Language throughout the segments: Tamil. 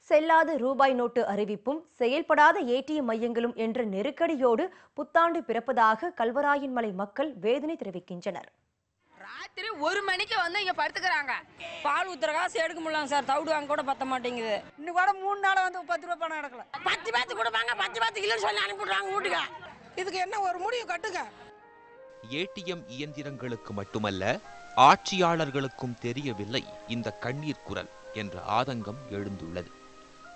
செல்லாத ரூபாய் நோட்டு அறிவிப்பும் செயல்படாத ஏடிஎம் மையங்களும் என்ற நெருக்கடியோடு புத்தாண்டு பிறப்பதாக கல்வராயன்மலை மக்கள் வேதனை தெரிவிக்கின்றனர். ராத்திரி 1 மணிக்கு வந்து இங்க படுத்துக்கிறாங்க. பால் ஊத்துற காசு எடுக்க முடியல சார். தவிடு வாங்க கூட பத்த மாட்டேங்குது. இன்னும் கூட 3 நாளா வந்து 10 ரூபாய் பணம் எடுக்கல. 10 கொடுப்பாங்க, 10 இல்லன்னு சொல்லி அனுப்பிடுறாங்க வீட்டுக்கு. இதுக்கு என்ன ஒரு முடிவு கட்டுங்க. ஏடிஎம் இயந்திரங்களுக்கு மட்டுமல்ல, ஆட்சியாளர்களுக்கும் தெரியவில்லை இந்த கண்ணீர் குரல் என்ற ஆதங்கம் எழுந்துள்ளது.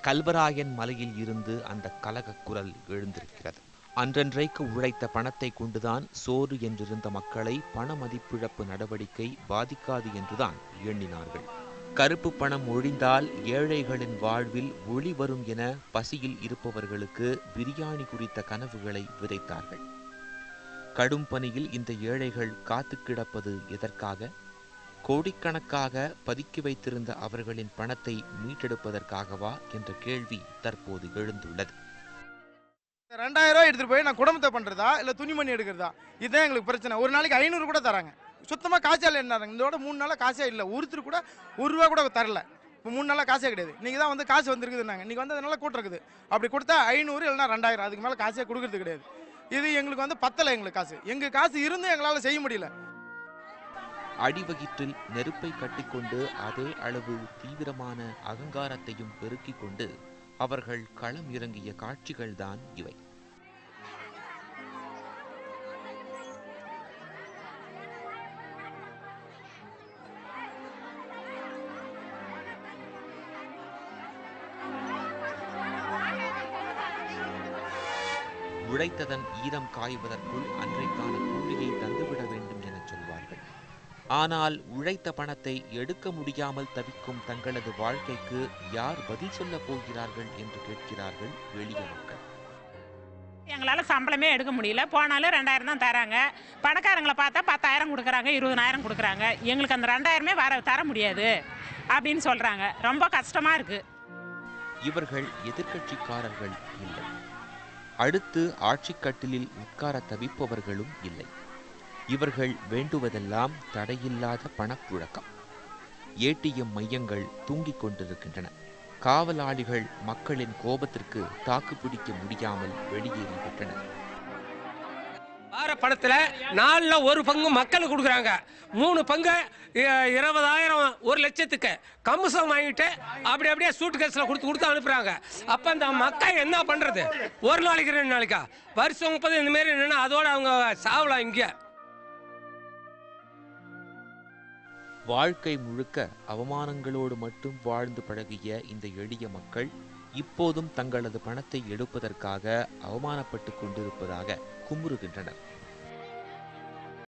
கல்வராயன் மலையில் இருந்து அந்த கலக குரல் எழுந்திருக்கிறது. அன்றன்றைக்கு உழைத்த பணத்தை கொண்டுதான் சோறு என்றிருந்த மக்களை பண மதிப்பிழப்பு நடவடிக்கை பாதிக்காது என்றுதான் எண்ணினார்கள். கருப்பு பணம் ஒழிந்தால் ஏழைகளின் வாழ்வில் ஒளி வரும் என பசியில் இருப்பவர்களுக்கு பிரியாணி குறித்த கனவுகளை விதைத்தார்கள். கடும் பணியில் இந்த ஏழைகள் காத்து கிடப்பது எதற்காக? கோடிக்கணக்காக பதுக்கி வைத்திருந்த அவர்களின் பணத்தை மீட்டெடுப்பதற்காகவா என்ற கேள்வி தற்போது எழுந்துள்ளது. 2000 ரூபாய் எடுத்துட்டு போய் நான் குடும்பத்தை பண்றதா இல்ல துணிமணி எடுக்கிறதா, இதுதான் எங்களுக்கு பிரச்சனை. ஒரு நாளைக்கு 500 கூட தராங்க. சுத்தமா காசால என்ன இதோட 3 நாளா காசே இல்லை. ஒருத்தர் கூட 1 ரூபா கூட தரல. இப்போ 3 நாளா காசே கிடையாது. நீங்க தான் வந்து காசு வந்திருக்குதுன்னாங்க. இன்னைக்கு வந்து அதனால கூட்டம் இருக்குது. அப்படி கொடுத்தா 500 இல்லைன்னா 2000, அதுக்கு மேல காசே கொடுக்கறது கிடையாது. இது எங்களுக்கு வந்து பத்தலை. எங்களுக்கு காசு, எங்க காசு இருந்தும் எங்களால செய்ய முடியல. அடிவகிற்றில் நெருப்பை கட்டிக்கொண்டு அதே அளவு தீவிரமான அகங்காரத்தையும் பெருக்கிக் கொண்டு அவர்கள் களம் இறங்கிய காட்சிகள்தான் இவை. உழைத்ததன் ஈரம் காய்வதற்குள் அன்றைக்கான கூலியை தந்துவிட வேண்டும் என சொல்வார்கள். ஆனால் உழைத்த பணத்தை எடுக்க முடியாமல் தவிக்கும் தங்களது வாழ்க்கைக்கு யார் பதில் சொல்ல போகிறார்கள் என்று கேட்கிறார்கள் எளிய மக்கள். எங்களால் சம்பளமே எடுக்க முடியல. போனாலும் 2000 தான் தராங்க. பணக்காரங்களை பார்த்தா 10,000 கொடுக்குறாங்க, 20,000 கொடுக்குறாங்க. எங்களுக்கு அந்த 2000மே தர முடியாது அப்படின்னு சொல்றாங்க. ரொம்ப கஷ்டமா இருக்கு. இவர்கள் எதிர்க்கட்சிக்காரர்கள் இல்லை, அடுத்து ஆட்சிக்கட்டிலில் உட்கார தவிப்பவர்களும் இல்லை. இவர்கள் வேண்டுவதெல்லாம் தடையில்லாத பணப்புழக்கம். ஏடிஎம் மையங்கள் தூங்கிக் கொண்டிருக்கின்றன. காவலாளிகள் மக்களின் கோபத்திற்கு தாக்குப்பிடிக்க முடியாமல் வெளியேறிவிட்டனர். வார பணத்தில் 4ல் 1 பங்கு மக்களுக்கு கொடுக்குறாங்க. 3 பங்கு 20,000 1 லட்சத்துக்கு கமிஷன் வாங்கிட்டு அப்படியே சூட்டு கேஸில் கொடுத்து அனுப்புகிறாங்க. அப்போ அந்த மக்கள் என்ன பண்ணுறது? ஒரு நாளைக்கு 2 நாளைக்கா? வருஷம் 30 இந்தமாரி என்னென்னா அதோட அவங்க சாவலாம். இங்கே வாழ்க்கை முழுக்க அவமானங்களோடு மட்டும் வாழ்ந்து பழகிய இந்த எளிய மக்கள் இப்போதும் தங்களது பணத்தை எடுப்பதற்காக அவமானப்பட்டு கொண்டிருப்பதாக குமுறுகின்றனர்.